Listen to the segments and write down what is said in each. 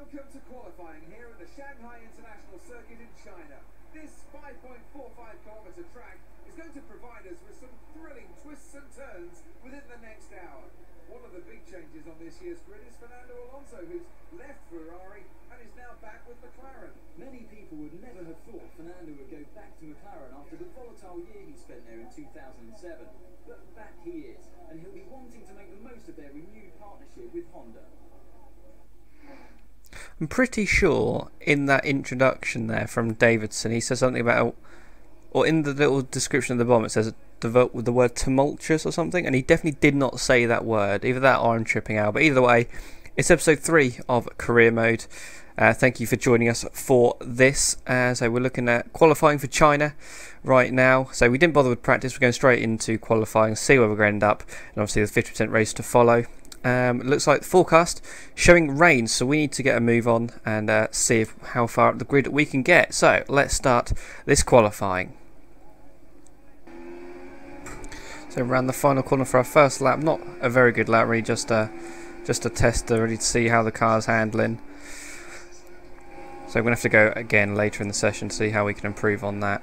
Welcome to qualifying here at the Shanghai International Circuit in China. This 5.45-kilometre track is going to provide us with some thrilling twists and turns within the next hour. One of the big changes on this year's grid is Fernando Alonso, who's left Ferrari and is now back with McLaren. Many people would never have thought Fernando would go back to McLaren after the volatile year he spent there in 2007. But back he is, and he'll be wanting to make the most of their renewed partnership with Honda. I'm pretty sure in that introduction there from Davidson, he says something about, or in the little description of the bomb, it says the word tumultuous or something, and he definitely did not say that word. Either that or I'm tripping out. But either way, it's episode 3 of Career Mode. Thank you for joining us for this. So we're looking at qualifying for China right now. So we didn't bother with practice. We're going straight into qualifying, see where we're going to end up, and obviously the 50% race to follow. It looks like the forecast showing rain, so we need to get a move on and see how far up the grid we can get. So let's start this qualifying. So around the final corner for our first lap, not a very good lap, really just a test really to see how the car's handling. So we're going to have to go again later in the session to see how we can improve on that.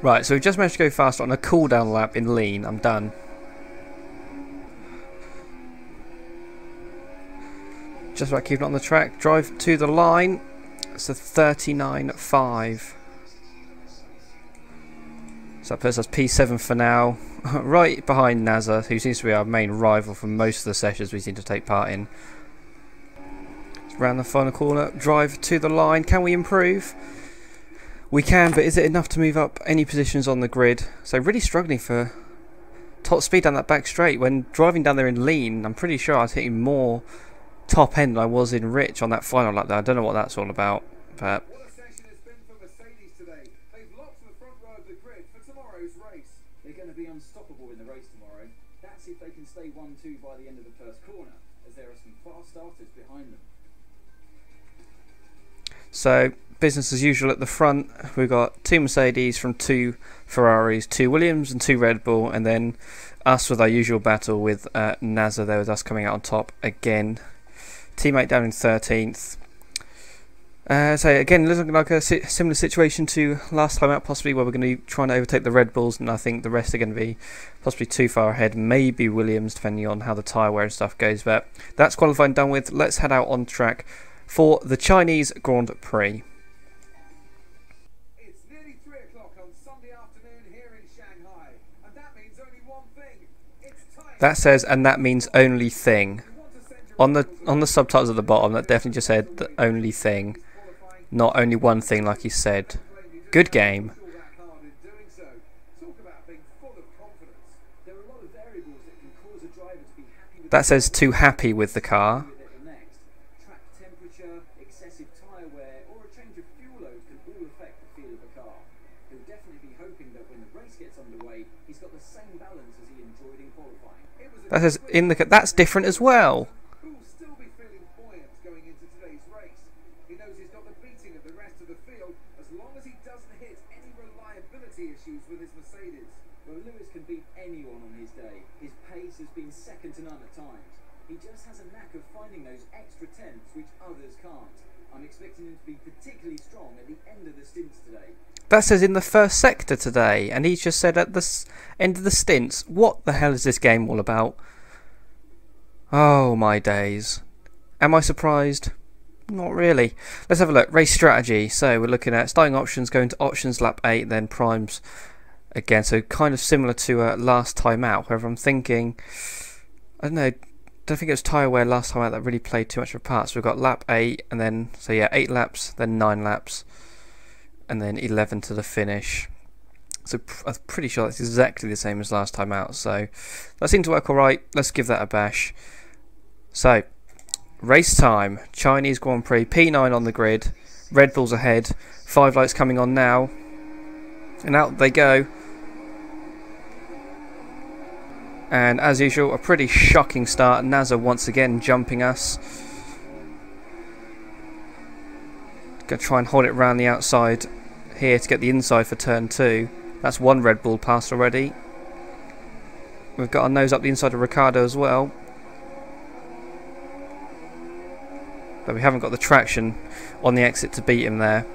Right, so we've just managed to go faster on a cool-down lap in lean. I'm done. Just about keeping it on the track. Drive to the line. It's a 39.5. So that puts us P7 for now. Right behind Nasser, who seems to be our main rival for most of the sessions we seem to take part in. Around the final corner. Drive to the line. Can we improve? We can, but is it enough to move up any positions on the grid? So really struggling for top speed down that back straight. When driving down there in lean, I'm pretty sure I was hitting more top end than I was in rich on that final lap there. I don't know what that's all about, but What a session it's been for Mercedes today. They've locked the front row of the grid for tomorrow's race. They're going to be unstoppable in the race tomorrow. That's if they can stay 1-2 by the end of the first corner, as there are some fast starters behind them. so business as usual at the front. We've got 2 Mercedes from 2 Ferraris, 2 Williams and 2 Red Bull, and then us with our usual battle with Nasser there, with us coming out on top again. Teammate down in 13th. So again, looking like a similar situation to last time out, possibly, where we're going to be trying to overtake the Red Bulls, and I think the rest are going to be possibly too far ahead. Maybe Williams, depending on how the tyre wear and stuff goes. But that's qualifying done with. Let's head out on track for the Chinese Grand Prix. It's nearly 3 o'clock on Sunday afternoon here in Shanghai, and that means only one thing. It's time. That says, and that means only thing. You want to send your On the subtitles at the bottom, that definitely just said the only thing, not only one thing like he said. Good game. that hard in doing so. Talk about being full of confidence. There are a lot of variables that can cause a driver to be happy with That says too happy with the car. with it the next. Track temperature, excessive tyre wear, or a change of fuel load can all affect the feel of the car. He'll definitely be hoping that when the race gets underway, he's got the same balance as he enjoyed in qualifying. It was a That says in the that's different as well. who will still be feeling buoyant going into today's race. He knows he's got the beating of the rest of the field as long as he doesn't hit any reliability issues with his Mercedes. Well, Lewis can beat anyone on his day. His pace has been second to none at times. He just has a knack of finding those extra tenths which others can't. I'm expecting him to be particularly strong at the end of the stints today. That says in the first sector today, and he's just said at the end of the stints. What the hell is this game all about? Oh my days. Am I surprised? Not really. Let's have a look. Race strategy. So we're looking at starting options, going to options lap 8, then primes again. So kind of similar to last time out. However, I'm thinking, I don't know, don't think it was tyre wear last time out that really played too much of a part. So we've got lap 8, and then, so yeah, 8 laps, then 9 laps, and then 11 to the finish. So I'm pretty sure that's exactly the same as last time out. So that seemed to work alright. Let's give that a bash. So, race time. Chinese Grand Prix. P9 on the grid. Red Bull's ahead. 5 lights coming on now. And out they go. And as usual, a pretty shocking start. Nasser once again jumping us. Going to try and hold it around the outside here to get the inside for turn 2. That's one Red Bull passed already. We've got our nose up the inside of Ricciardo as well. But we haven't got the traction on the exit to beat him there.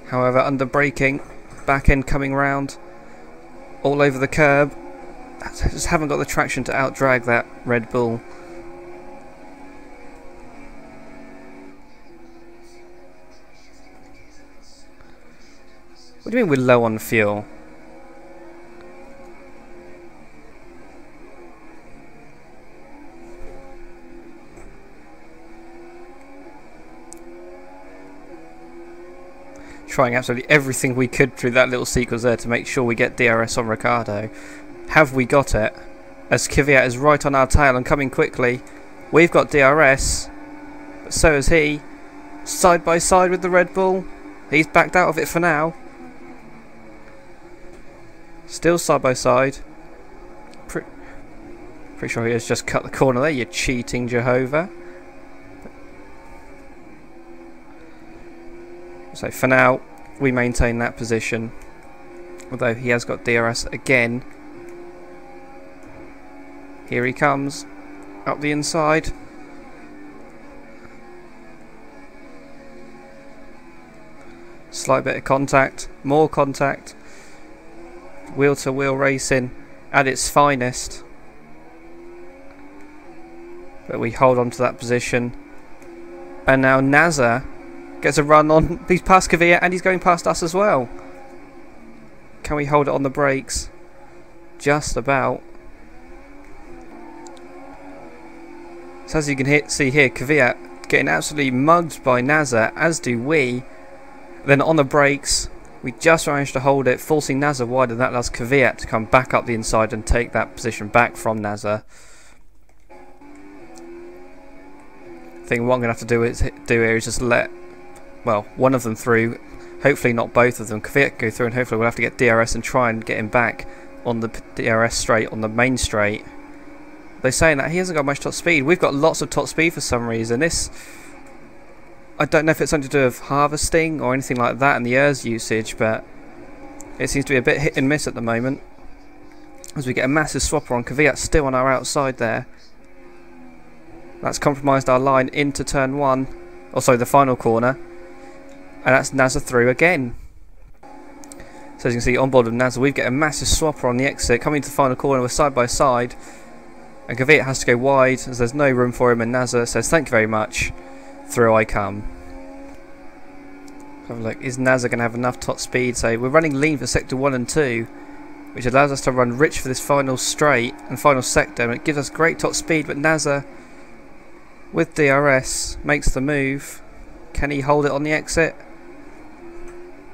However, under braking, back end coming round, all over the curb. Just haven't got the traction to out-drag that Red Bull. What do you mean we're low on fuel? Trying absolutely everything we could through that little sequence there to make sure we get DRS on Ricciardo. Have we got it? As Kvyat is right on our tail and coming quickly. We've got DRS, but so has he. Side by side with the Red Bull. He's backed out of it for now. Still side by side. Pretty sure he has just cut the corner there, you cheating Jehovah. So for now, we maintain that position. Although he has got DRS again. Here he comes. Up the inside. Slight bit of contact. More contact. Wheel to wheel racing at its finest. But we hold on to that position. And now Nasr gets a run on. He's past Kvyat and he's going past us as well. Can we hold it on the brakes? Just about. So as you can see here, Kvyat getting absolutely mugged by Nasr, as do we. Then on the brakes, we just managed to hold it, forcing Nasr wide, and that allows Kvyat to come back up the inside and take that position back from Nasr. I think what I'm going to have to do here is just let, well, one of them through, hopefully not both of them. Kvyat go through, and hopefully we'll have to get DRS and try and get him back on the DRS straight, on the main straight. They're saying that he hasn't got much top speed. We've got lots of top speed for some reason. This, I don't know if it's something to do with harvesting or anything like that and the ERS usage, but it seems to be a bit hit and miss at the moment. As we get a massive swapper on, Kvyat still on our outside there. That's compromised our line into turn 1, or sorry, the final corner. And that's Nasr through again. So as you can see, on board with Nasr, we get a massive swapper on the exit, coming to the final corner, we're side by side. And Kvyat has to go wide, as there's no room for him, and Nasr says, thank you very much. Through I come. Have a look. Is Nasr going to have enough top speed? So we're running lean for sector 1 and 2, which allows us to run rich for this final straight and final sector, and it gives us great top speed. But Nasr, with DRS, makes the move. Can he hold it on the exit?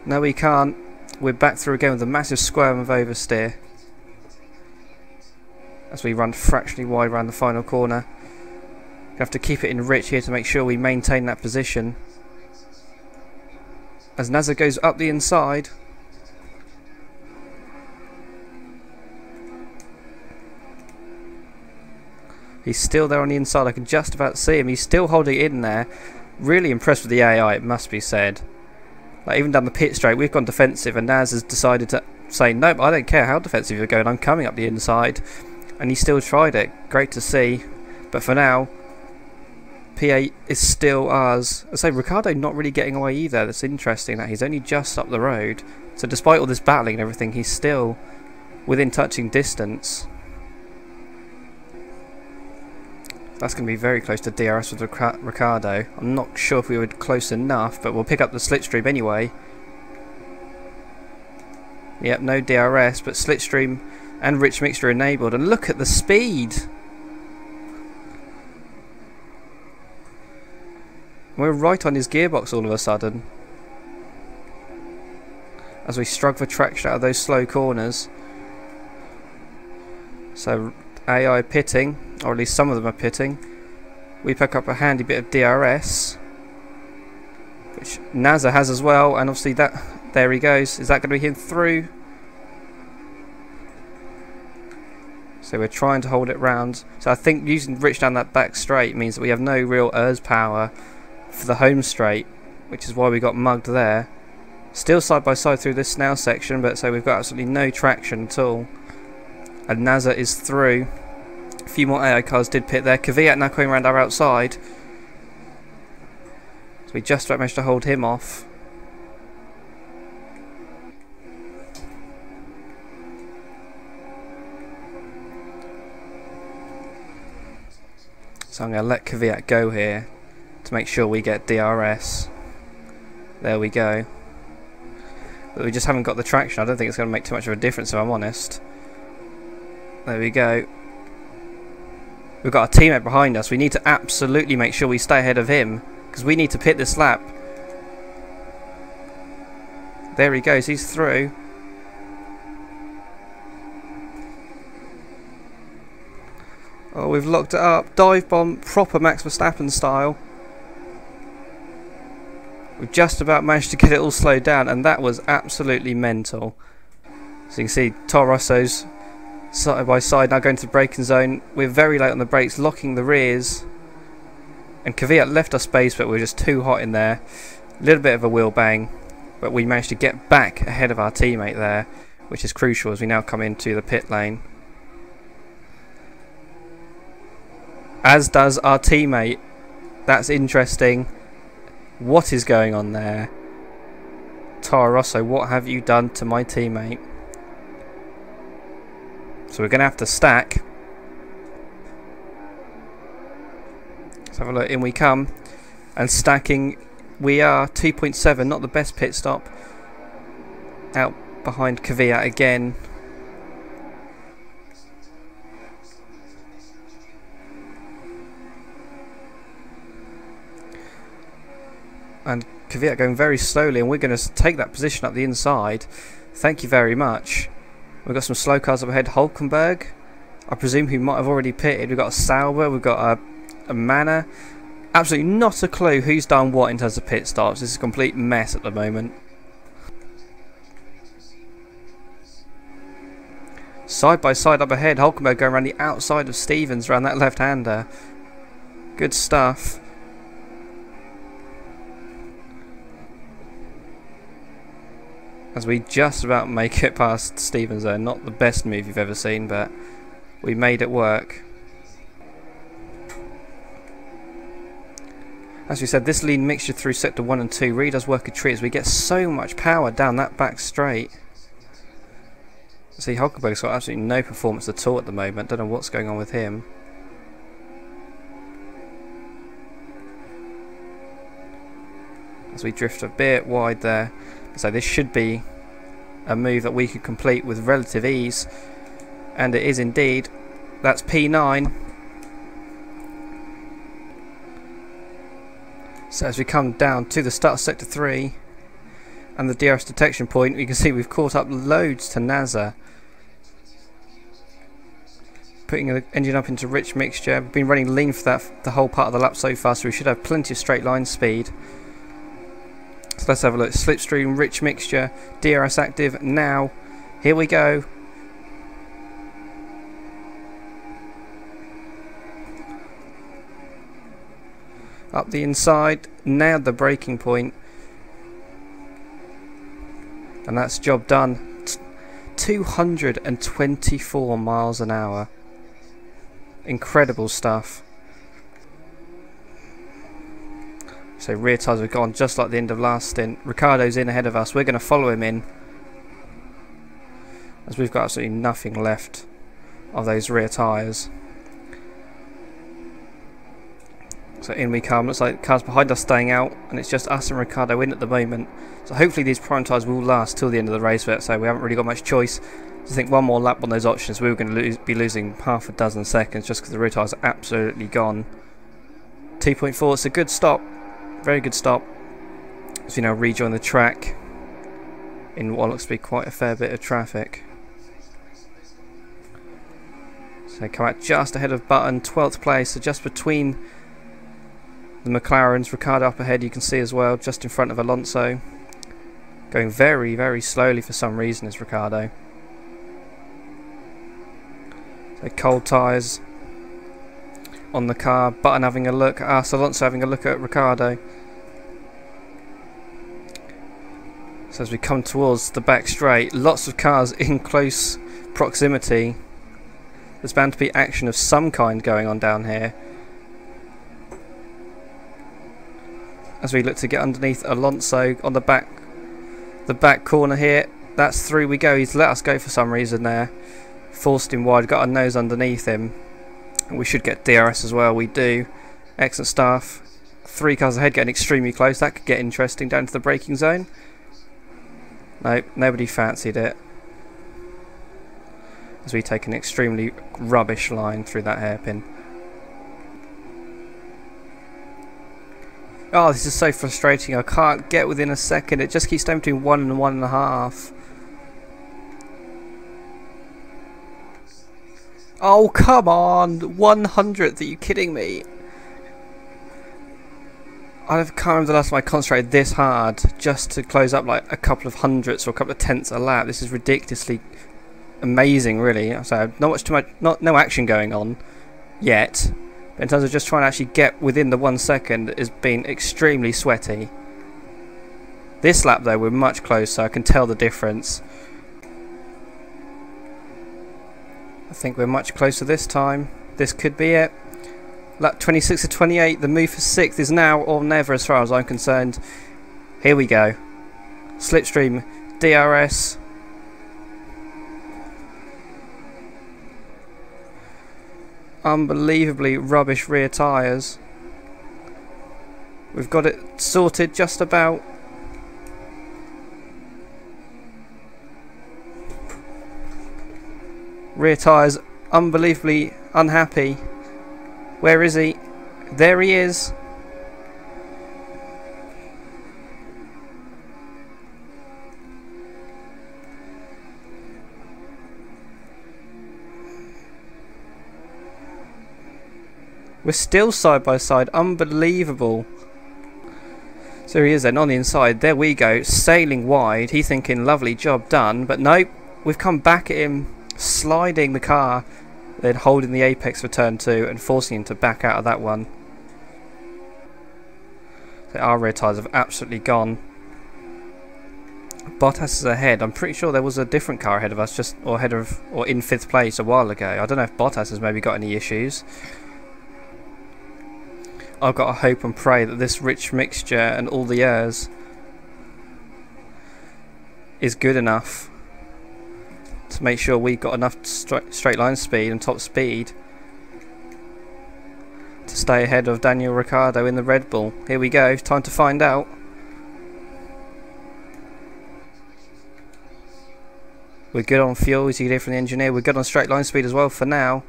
No, he can't. We're back through again with a massive squirm of oversteer as we run fractionally wide around the final corner. We have to keep it in rich here to make sure we maintain that position. As Nasr goes up the inside. He's still there on the inside. I can just about see him. He's still holding it in there. Really impressed with the AI, it must be said. Like, even down the pit straight, we've gone defensive, and Nasr has decided to say, nope, I don't care how defensive you're going, I'm coming up the inside. And he still tried it. Great to see. But for now, P8 is still ours. I say, Ricciardo not really getting away either. That's interesting that he's only just up the road. So despite all this battling and everything, he's still within touching distance. That's going to be very close to DRS with Ricciardo. I'm not sure if we were close enough, but we'll pick up the slipstream anyway. Yep, no DRS, but slipstream and rich mixture enabled. And look at the speed! We're right on his gearbox all of a sudden. As we struggle for traction out of those slow corners. So AI pitting, or at least some of them are pitting. We pick up a handy bit of DRS, which Nasr has as well, and obviously that, there he goes. Is that going to be him through? So we're trying to hold it round. So I think using Rich down that back straight means that we have no real ERS power for the home straight, which is why we got mugged there. Still side by side through this snail section, but so we've got absolutely no traction at all. And NASA is through. A few more AI cars did pit there. Kvyat now coming around our outside. So we just about managed to hold him off. So I'm going to let Kvyat go here to make sure we get DRS. There we go. But we just haven't got the traction. I don't think it's going to make too much of a difference if I'm honest. There we go. We've got a teammate behind us. We need to absolutely make sure we stay ahead of him, because we need to pit this lap. There he goes. He's through. Oh, we've locked it up. Dive bomb, proper Max Verstappen style. We've just about managed to get it all slowed down, and that was absolutely mental. So you can see Toro Rosso's side by side now going to the braking zone. We're very late on the brakes, locking the rears. And Kvyat left us space, but we were just too hot in there. A little bit of a wheel bang, but we managed to get back ahead of our teammate there, which is crucial as we now come into the pit lane. As does our teammate. That's interesting. What is going on there? Toro Rosso, what have you done to my teammate? So we're going to have to stack. Let's have a look. In we come. And stacking, we are 2.7, not the best pit stop. Out behind Kvyat again. And Kvyat going very slowly, and we're going to take that position up the inside. Thank you very much. We've got some slow cars up ahead. Hulkenberg, I presume, who might have already pitted. We've got a Sauber, we've got a Manor. Absolutely not a clue who's done what in terms of pit stops. This is a complete mess at the moment. Side by side up ahead. Hulkenberg going around the outside of Stevens, around that left-hander. Good stuff. As we just about make it past Stevens there. Not the best move you've ever seen, but we made it work. As we said, this lean mixture through sector 1 and 2 really does work a treat, as we get so much power down that back straight. See, Hulkenberg's got absolutely no performance at all at the moment. Don't know what's going on with him. As we drift a bit wide there. So this should be a move that we could complete with relative ease, and it is indeed. That's P9. So as we come down to the start of sector 3 and the DRS detection point, you can see we've caught up loads to NASA. Putting the engine up into rich mixture. We've been running lean for that the whole part of the lap so far, so we should have plenty of straight line speed. So let's have a look. Slipstream, rich mixture, DRS active now. Here we go. Up the inside, nailed the braking point. And that's job done. 224 miles an hour. Incredible stuff. So rear tyres have gone just like the end of last stint. Ricciardo's in ahead of us. We're going to follow him in, as we've got absolutely nothing left of those rear tyres. So in we come. Looks like the cars behind us staying out, and it's just us and Ricciardo in at the moment. So hopefully these prime tyres will last till the end of the race, but so we haven't really got much choice. I think one more lap on those options, we were going to be losing half a dozen seconds just because the rear tyres are absolutely gone. 2.4, it's a good stop. Very good stop. As we now rejoin the track in what looks to be quite a fair bit of traffic. So come out just ahead of Button, 12th place, so just between the McLarens. Ricciardo up ahead, you can see as well, just in front of Alonso. Going very, very slowly for some reason is Ricciardo. The cold tyres on the car. Button having a look at us. Alonso having a look at Ricciardo. So as we come towards the back straight, lots of cars in close proximity. There's bound to be action of some kind going on down here. As we look to get underneath Alonso on the back corner here. That's through we go. He's let us go for some reason there. Forced him wide, got our nose underneath him. And we should get DRS as well. We do. Excellent stuff. 3 cars ahead, getting extremely close. That could get interesting down to the braking zone. Nope, nobody fancied it. As we take an extremely rubbish line through that hairpin. Oh, this is so frustrating. I can't get within a second. It just keeps staying between 1 and 1.5. Oh, come on! 100th, are you kidding me? I can't remember the last time I concentrated this hard just to close up like a couple of hundredths or a couple of tenths a lap. This is ridiculously amazing, really. So no action going on yet. But in terms of just trying to actually get within the 1 second, has been extremely sweaty. This lap though, we're much closer. I can tell the difference. I think we're much closer this time. This could be it. Lap 26 to 28, the move for 6th is now or never as far as I'm concerned. Here we go. Slipstream, DRS. Unbelievably rubbish rear tyres. We've got it sorted just about. Rear tyres unbelievably unhappy. Where is he? There he is. We're still side by side. Unbelievable. So here he is then on the inside. There we go. Sailing wide. He thinking lovely job done. But nope. We've come back at him. Sliding the car. Then holding the apex for turn 2 and forcing him to back out of that one. So our rear tyres have absolutely gone. Bottas is ahead. I'm pretty sure there was a different car ahead of us, or in 5th place a while ago. I don't know if Bottas has maybe got any issues. I've got to hope and pray that this rich mixture and all the airs is good enough to make sure we've got enough straight line speed and top speed to stay ahead of Daniel Ricciardo in the Red Bull. Here we go, time to find out. We're good on fuel, as you can hear from the engineer. We're good on straight line speed as well for now.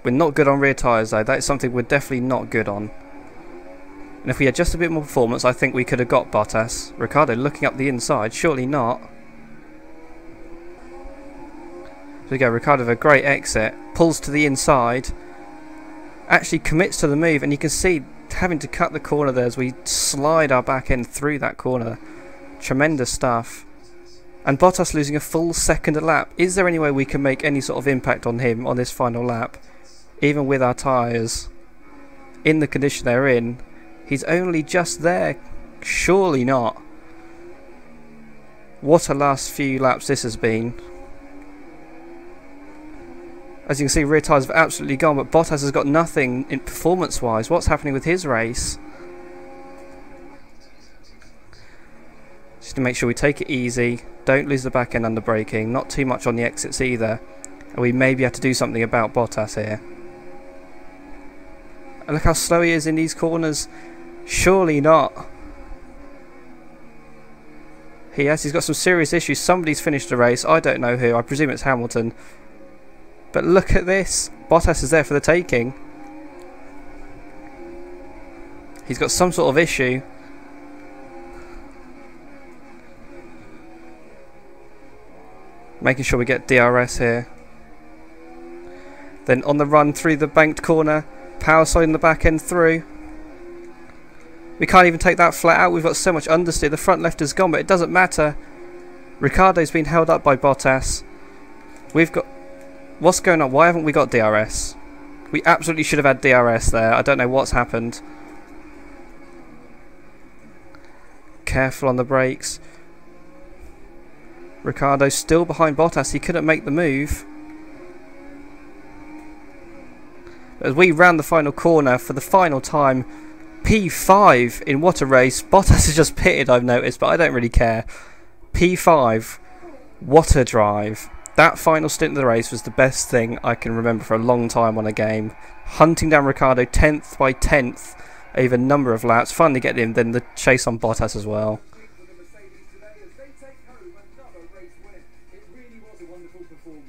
We're not good on rear tyres though. That is something we're definitely not good on. And if we had just a bit more performance, I think we could have got Bottas. Ricciardo looking up the inside, surely not. There we go, Ricciardo with a great exit, pulls to the inside, actually commits to the move, and you can see having to cut the corner there as we slide our back end through that corner. Tremendous stuff. And Bottas losing a full second a lap. Is there any way we can make any sort of impact on him on this final lap? Even with our tyres in the condition they're in. He's only just there. Surely not. What a last few laps this has been. As you can see, rear tyres have absolutely gone, but Bottas has got nothing in performance-wise. What's happening with his race? Just to make sure we take it easy, don't lose the back end under braking, not too much on the exits either, and we maybe have to do something about Bottas here. And look how slow he is in these corners. Surely not. He's got some serious issues. Somebody's finished the race. I don't know who. I presume it's Hamilton. But look at this. Bottas is there for the taking. He's got some sort of issue. Making sure we get DRS here. Then on the run through the banked corner. Power sliding the back end through. We can't even take that flat out. We've got so much understeer. The front left is gone, but it doesn't matter. Ricciardo's been held up by Bottas. We've got... What's going on? Why haven't we got DRS? We absolutely should have had DRS there. I don't know what's happened. Careful on the brakes. Ricciardo's still behind Bottas. He couldn't make the move. As we round the final corner for the final time, P5 in what a race. Bottas has just pitted, I've noticed, but I don't really care. P5, what a drive. That final stint of the race was the best thing I can remember for a long time on a game. Hunting down Ricciardo 10th by 10th over a number of laps, finally getting him, then the chase on Bottas as well. It really was a wonderful performance,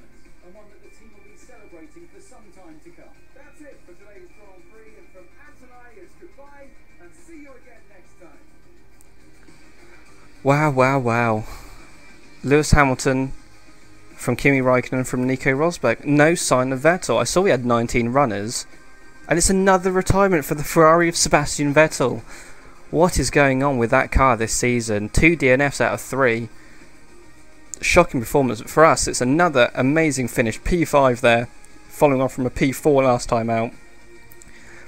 and one that the team will be celebrating for some time to come. That's it for today's Grand Prix, and from Antonai, it's goodbye, and see you again next time. Wow, wow, wow. Lewis Hamilton from Kimi Raikkonen from Nico Rosberg. No sign of Vettel. I saw we had 19 runners, and it's another retirement for the Ferrari of Sebastian Vettel. What is going on with that car this season? 2 DNFs out of 3. Shocking performance for us. It's another amazing finish. P5 there, following on from a P4 last time out.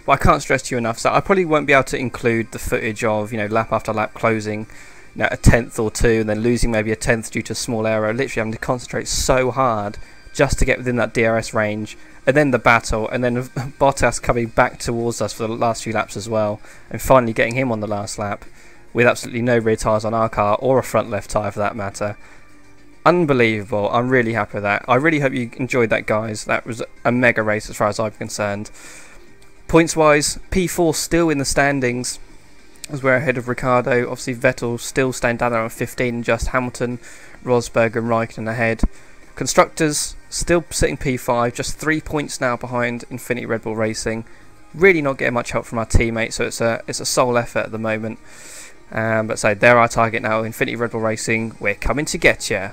But I can't stress to you enough, so I probably won't be able to include the footage of, you know, lap after lap closing, you know, a 10th or 2 and then losing maybe a 10th due to a small error, literally having to concentrate so hard just to get within that DRS range, and then the battle, and then Bottas coming back towards us for the last few laps as well, and finally getting him on the last lap with absolutely no rear tyres on our car, or a front left tyre for that matter. Unbelievable. I'm really happy with that. I really hope you enjoyed that, guys. That was a mega race as far as I'm concerned. Points wise, P4 still in the standings as we're ahead of Ricciardo. Obviously Vettel still staying down there on 15, just Hamilton, Rosberg and Raikkonen ahead. Constructors still sitting P5, just 3 points now behind Infinity Red Bull Racing. Really not getting much help from our teammates, so it's a sole effort at the moment. But so they're our target now, Infinity Red Bull Racing. We're coming to get you.